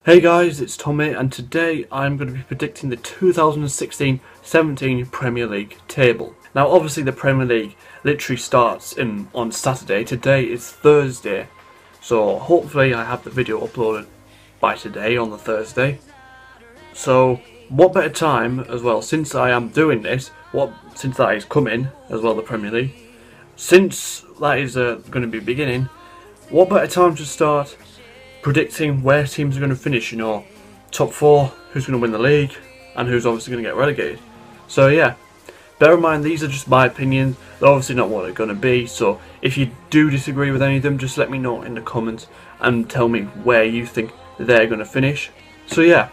Hey guys, it's Tommy, and today I'm going to be predicting the 2016-17 Premier League table. Now obviously the Premier League literally starts on Saturday. Today is Thursday, so hopefully I have the video uploaded by today on the Thursday. So what better time as well, since I am doing this, since that is coming as well, the Premier League, since that is going to be beginning, what better time to start predicting where teams are going to finish, top four, who's going to win the league, and who's obviously going to get relegated. So yeah, bear in mind these are just my opinions, they're obviously not what they're going to be, so if you do disagree with any of them, just let me know in the comments and tell me where you think they're going to finish. So yeah,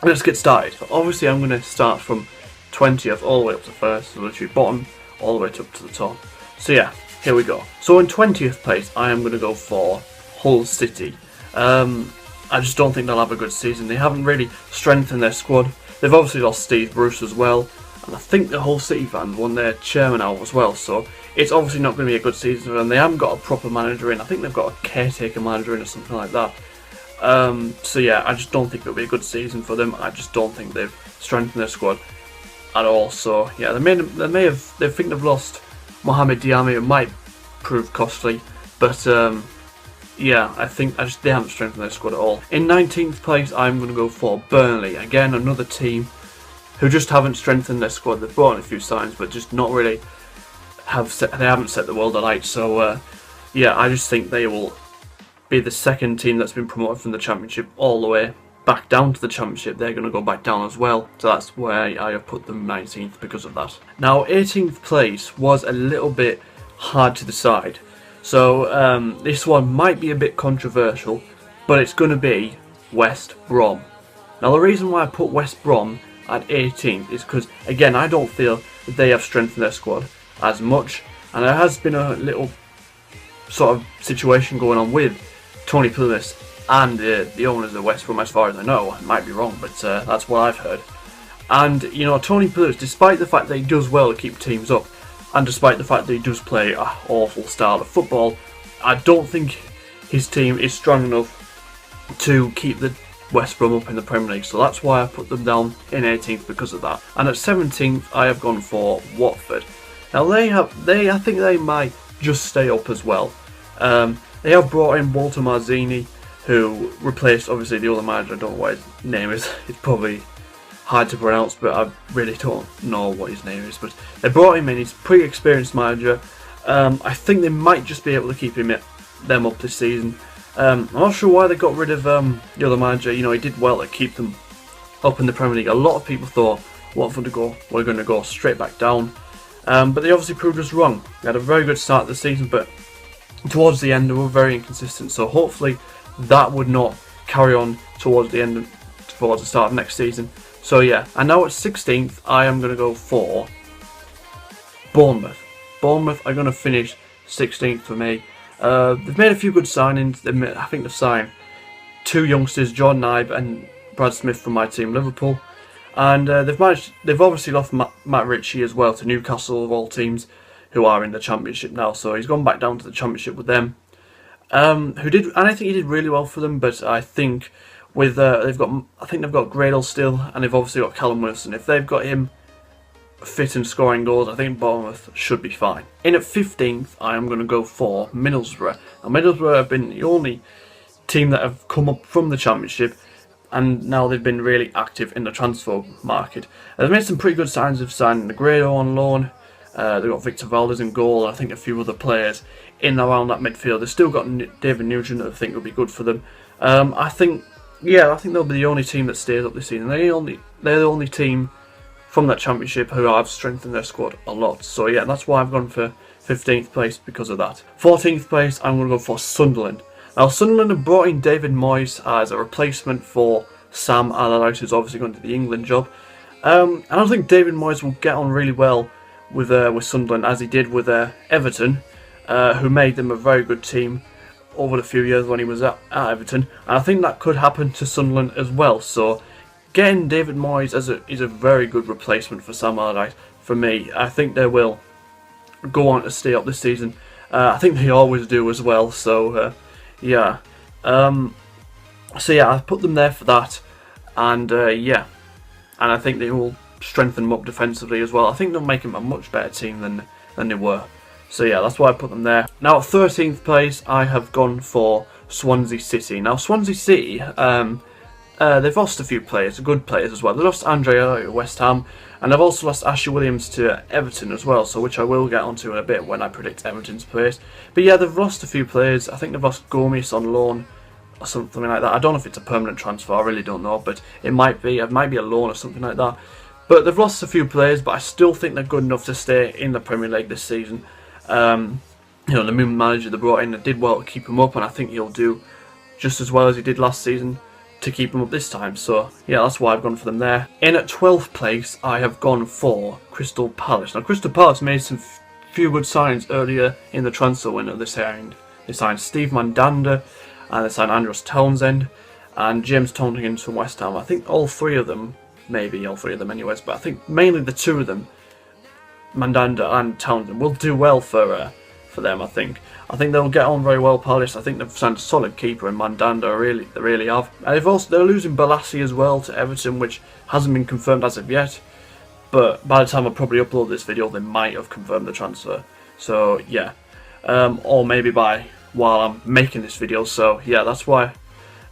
let's get started. Obviously I'm going to start from 20th all the way up to first, so literally bottom all the way up to the top. So yeah, here we go. So in 20th place I am going to go for Hull City. I just don't think they'll have a good season. They haven't really strengthened their squad. They've obviously lost Steve Bruce as well, and I think the Hull City fans won their chairman out as well, so it's obviously not going to be a good season for them. They haven't got a proper manager in. I think they've got a caretaker manager in or something like that. So yeah, I just don't think it'll be a good season for them. I just don't think they've strengthened their squad at all. So yeah, they think they've lost Mohamed Diame. It might prove costly, but yeah, I think they haven't strengthened their squad at all. In 19th place, I'm going to go for Burnley. Again, another team who just haven't strengthened their squad. They've brought in a few signs, but just not really they haven't set the world alight. So yeah, I just think they will be the second team that's been promoted from the Championship all the way back down to the Championship. They're going to go back down as well. So that's where I have put them 19th because of that. Now, 18th place was a little bit hard to decide. So this one might be a bit controversial, but it's going to be West Brom. Now the reason why I put West Brom at 18th is because, again, I don't feel that they have strengthened their squad as much, and there has been a little sort of situation going on with Tony Pulis and the owners of West Brom, as far as I know. I might be wrong, but that's what I've heard. And Tony Pulis, despite the fact that he does well to keep teams up, and despite the fact that he does play an awful style of football, I don't think his team is strong enough to keep the West Brom up in the Premier League. So that's why I put them down in 18th because of that. And at 17th, I have gone for Watford. Now I think they might just stay up as well. They have brought in Walter Marzini, who replaced obviously the other manager. I don't know what his name is. It's probably hard to pronounce, but I really don't know what his name is. But they brought him in. He's a pretty experienced manager. I think they might just be able to keep them up this season. I'm not sure why they got rid of the other manager. He did well to keep them up in the Premier League. A lot of people thought Watford were going to go straight back down, but they obviously proved us wrong. They had a very good start of the season, but towards the end they were very inconsistent. So hopefully that would not carry on towards the start of next season. So yeah, and now at 16th, I am going to go for Bournemouth. Bournemouth are going to finish 16th for me. They've made a few good signings. I think they've signed two youngsters, John Knibe and Brad Smith from my team, Liverpool. And they've obviously lost Matt Ritchie as well to Newcastle, of all teams, who are in the Championship now. So he's gone back down to the Championship with them. And I think he did really well for them, but I think they've got Gradle still, and they've obviously got Callum Wilson. If they've got him fit and scoring goals, I think Bournemouth should be fine. In at 15th, I am going to go for Middlesbrough. Now Middlesbrough have been the only team that have come up from the Championship, and now they've been really active in the transfer market. They've made some pretty good signs of signing Negredo on loan. They've got Victor Valdez in goal, and I think a few other players in and around that midfield. They've still got David Nugent that I think will be good for them. I think they'll be the only team that stays up this season. They're the only team from that Championship who have strengthened their squad a lot. So yeah, that's why I've gone for 15th place because of that. 14th place, I'm going to go for Sunderland. Now Sunderland have brought in David Moyes as a replacement for Sam Allardyce, who's obviously going to the England job. And I think David Moyes will get on really well with Sunderland, as he did with Everton, who made them a very good team over the few years when he was at Everton, and I think that could happen to Sunderland as well. So getting David Moyes is a very good replacement for Sam Allardyce for me. I think they will go on to stay up this season. I think they always do as well. So yeah, So yeah, I've put them there for that, and yeah, and I think they will strengthen them up defensively as well. I think they'll make them a much better team than they were. So yeah, that's why I put them there. Now at 13th place, I have gone for Swansea City. Now Swansea City, they've lost a few players, good players as well. They lost Andre at West Ham, and they've also lost Ashley Williams to Everton as well, so which I will get onto in a bit when I predict Everton's place. But yeah, they've lost a few players. I think they've lost Gomez on loan or something like that. I don't know if it's a permanent transfer, I really don't know, but it might be. It might be a loan or something like that. But they've lost a few players, but I still think they're good enough to stay in the Premier League this season. You know, the new manager they brought in did well to keep him up, and I think he'll do just as well as he did last season to keep him up this time. So yeah, that's why I've gone for them there. In at 12th place, I have gone for Crystal Palace. Now Crystal Palace made some few good signs earlier in the transfer window. They signed Steve Mandanda, and they signed Andros Townsend and James Taunton from West Ham. I think all three of them, maybe all three of them anyways, but I think mainly the two of them, Mandanda and Townsend, will do well for them. I think they'll get on very well. Palace. I think they've signed a solid keeper in Mandanda. They really have. And they're losing Balassi as well to Everton, which hasn't been confirmed as of yet. But by the time I probably upload this video, they might have confirmed the transfer. So yeah, or maybe while I'm making this video. So yeah, that's why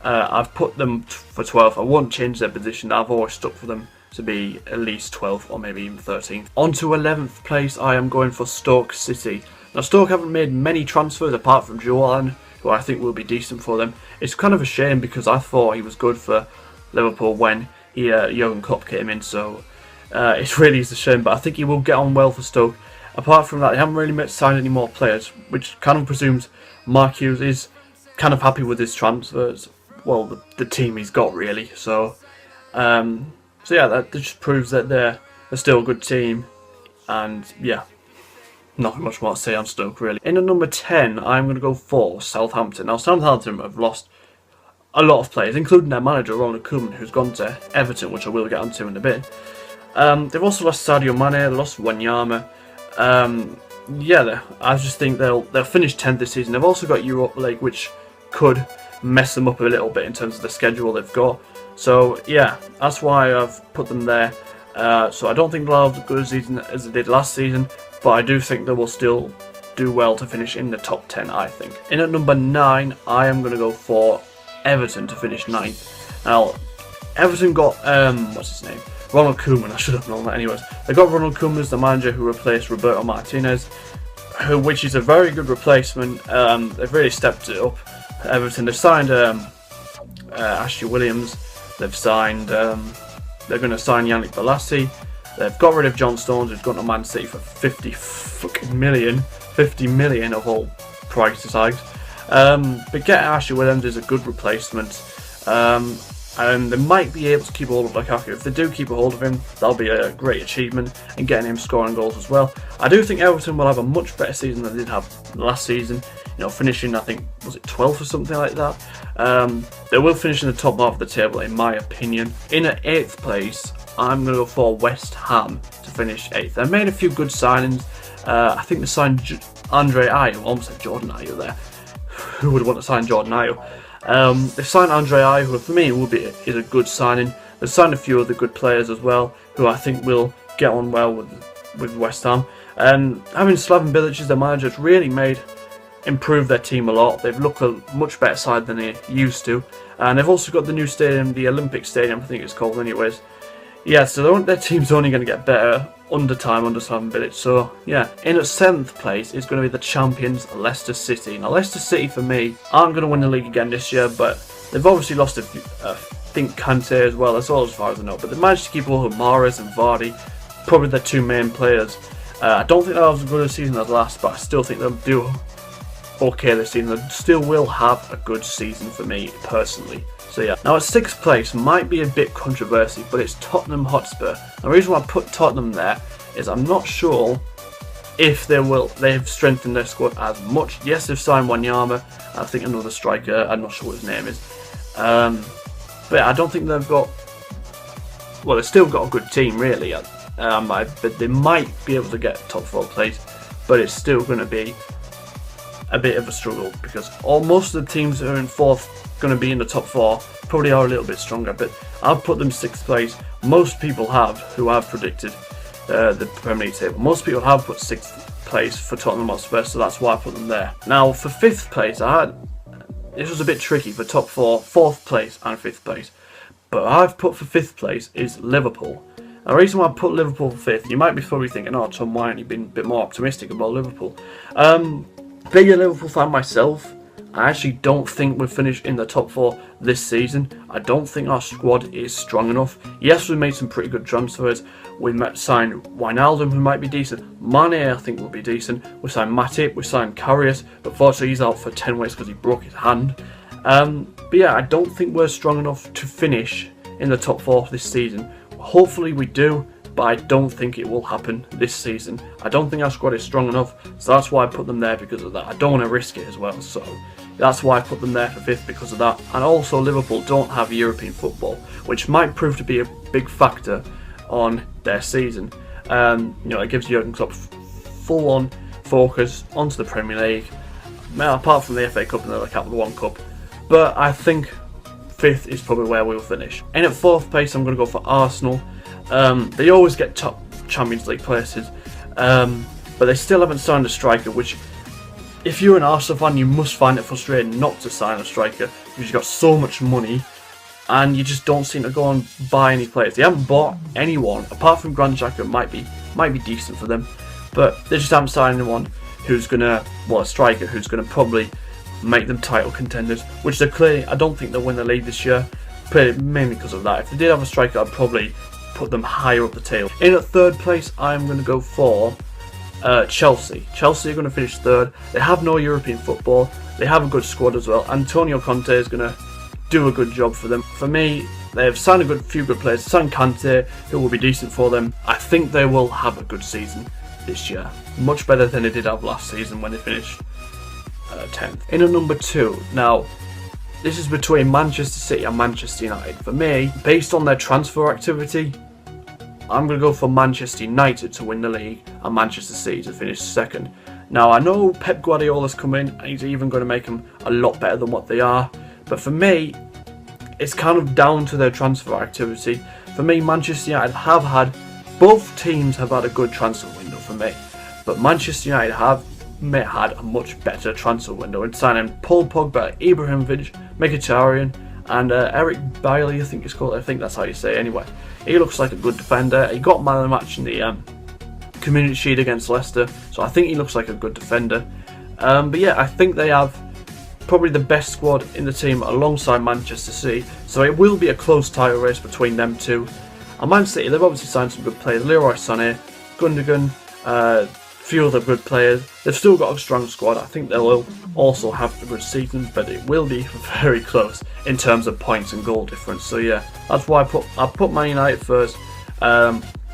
I've put them for 12th. I won't change their position. I've always stuck for them to be at least 12th or maybe even 13th. On to 11th place, I am going for Stoke City. Now Stoke haven't made many transfers apart from Joan, who I think will be decent for them. It's kind of a shame because I thought he was good for Liverpool when Jurgen Klopp came in, so it really is a shame, but I think he will get on well for Stoke. Apart from that, they haven't really signed any more players, which kind of presumes Mark Hughes is kind of happy with his transfers. Well, the team he's got really. So yeah, that just proves that they're still a good team, and yeah, nothing much more to say on Stoke really. In at number 10, I'm going to go for Southampton. Now Southampton have lost a lot of players, including their manager Ronald Koeman, who's gone to Everton, which I will get onto in a bit. They've also lost Sadio Mane, they lost Wanyama. Yeah, I just think they'll finish 10th this season. They've also got Europa League, which could mess them up a little bit in terms of the schedule they've got. So yeah, that's why I've put them there. So I don't think they'll have as good a season as they did last season, but I do think they will still do well to finish in the top 10, I think. In at number 9, I am going to go for Everton to finish 9th. Now, Everton got, what's his name? Ronald Koeman. I should have known that anyways. They got Ronald Koeman as the manager who replaced Roberto Martinez, which is a very good replacement. They've really stepped it up. Everton, they've signed Ashley Williams. They've signed, they're going to sign Yannick Balassi. They've got rid of John Stones, who's gone to Man City for 50 million of all prices tags. But getting Ashley Williams is a good replacement. And they might be able to keep a hold of Lukaku. If they do keep a hold of him, that'll be a great achievement, and getting him scoring goals as well. I do think Everton will have a much better season than they did have last season. You know, finishing, I think, was it 12th or something like that? They will finish in the top half of the table, in my opinion. In at 8th place, I'm going to go for West Ham to finish 8th. They made a few good signings. I think they signed Andre Ayew. I almost said Jordan Ayew there. Who would want to sign Jordan Ayew? They've signed Andre Ayew, who for me is a good signing. They've signed a few other good players as well, who I think will get on well with West Ham. And having Slaven Bilic as their manager has really improved their team a lot. They've looked a much better side than they used to. And they've also got the new stadium, the Olympic Stadium, I think it's called anyways. Yeah, so their team's only going to get better under Slaven Bilic. So yeah, in at 7th place is going to be the champions Leicester City. Now Leicester City for me aren't going to win the league again this year, but they've obviously lost I think Kante as well. That's all as far as I know. But they managed to keep all of Mahrez and Vardy, probably their two main players. I don't think they'll have as good a season as last, but I still think they'll do okay this season. They still will have a good season for me personally. So yeah, now at 6th place might be a bit controversial, but it's Tottenham Hotspur. The reason why I put Tottenham there is I'm not sure if they've strengthened their squad as much. Yes, they've signed Wanyama, I think another striker, I'm not sure what his name is. But I don't think they've got, well, they've still got a good team really, but they might be able to get top 4 place, but it's still going to be a bit of a struggle, because most of the teams that are in 4th going to be in the top 4 probably are a little bit stronger, but I've put them 6th place. Most people have, who have predicted the Premier League table, most people have put 6th place for Tottenham Hotspur, so that's why I put them there. Now for 5th place, this was a bit tricky for top 4, 4th place and 5th place, but I've put for 5th place is Liverpool. The reason why I put Liverpool for 5th, you might be probably thinking, oh Tom, why aren't you been a bit more optimistic about Liverpool? Being a Liverpool fan myself, I actually don't think we'll finish in the top 4 this season. I don't think our squad is strong enough. Yes, we made some pretty good transfers. We signed Wijnaldum, who might be decent. Mane, I think, will be decent. We signed Matip, we signed Karius, but fortunately he's out for 10 weeks because he broke his hand. But yeah, I don't think we're strong enough to finish in the top 4 this season. Hopefully we do, but I don't think it will happen this season. I don't think our squad is strong enough, so that's why I put them there, because of that. I don't want to risk it as well, so that's why I put them there for 5th, because of that. And also Liverpool don't have European football, which might prove to be a big factor on their season. It gives Jurgen Klopp full-on focus onto the Premier League, apart from the FA Cup and the Capital One Cup. But I think 5th is probably where we'll finish. And at 4th place, I'm going to go for Arsenal. They always get top Champions League places, but they still haven't signed a striker, which, if you're an Arsenal fan, you must find it frustrating not to sign a striker, because you've got so much money and you just don't seem to go and buy any players. They haven't bought anyone apart from Granit Xhaka. Might be decent for them, but they just haven't signed anyone who's gonna, a striker who's gonna probably make them title contenders, which they're clearly. I don't think they'll win the league this year, mainly because of that. If they did have a striker, I'd probably put them higher up the table. In at 3rd place, I'm going to go for Chelsea. Chelsea are going to finish 3rd. They have no European football. They have a good squad as well. Antonio Conte is going to do a good job for them. For me, they have signed a few good players. Signed Kante, who will be decent for them. I think they will have a good season this year. Much better than they did have last season when they finished 10th. In at number 2, now this is between Manchester City and Manchester United. For me, based on their transfer activity, I'm going to go for Manchester United to win the league and Manchester City to finish 2nd. Now, I know Pep Guardiola's come in and he's even going to make them a lot better than what they are, but for me, it's kind of down to their transfer activity. For me, Manchester United both teams have had a good transfer window for me, but Manchester United have had a much better transfer window in signing Paul Pogba, Ibrahimovic, Mkhitaryan, and Eric Bailey, I think it's called. I think that's how you say it anyway. He looks like a good defender. He got man of the match in the Community Shield against Leicester, so I think he looks like a good defender. But yeah, I think they have probably the best squad in the team alongside Manchester City, so it will be a close title race between them two. And Man City, they've obviously signed some good players. Leroy Sané, Gundogan, few other good players. They've still got a strong squad. I think they will also have a good season, but it will be very close in terms of points and goal difference. So yeah, that's why I put Man United first,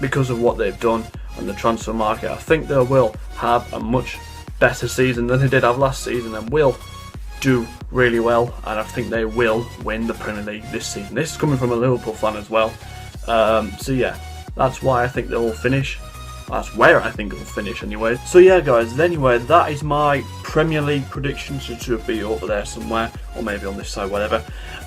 because of what they've done on the transfer market. I think they will have a much better season than they did have last season and will do really well, and I think they will win the Premier League this season. This is coming from a Liverpool fan as well. So yeah, that's why I think they will finish. That's where I think it will finish anyway. So yeah guys, anyway, that is my Premier League predictions. It should be over there somewhere, or maybe on this side, whatever.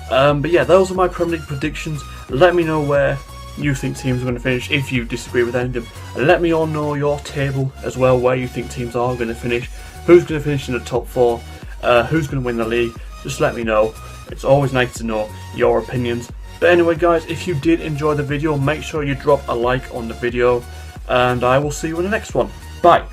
But yeah, those are my Premier League predictions. Let me know where you think teams are going to finish, if you disagree with any of them. And let me all know your table as well, where you think teams are going to finish, who's going to finish in the top 4, who's going to win the league. Just let me know. It's always nice to know your opinions. But anyway guys, if you did enjoy the video, make sure you drop a like on the video, and I will see you in the next one. Bye.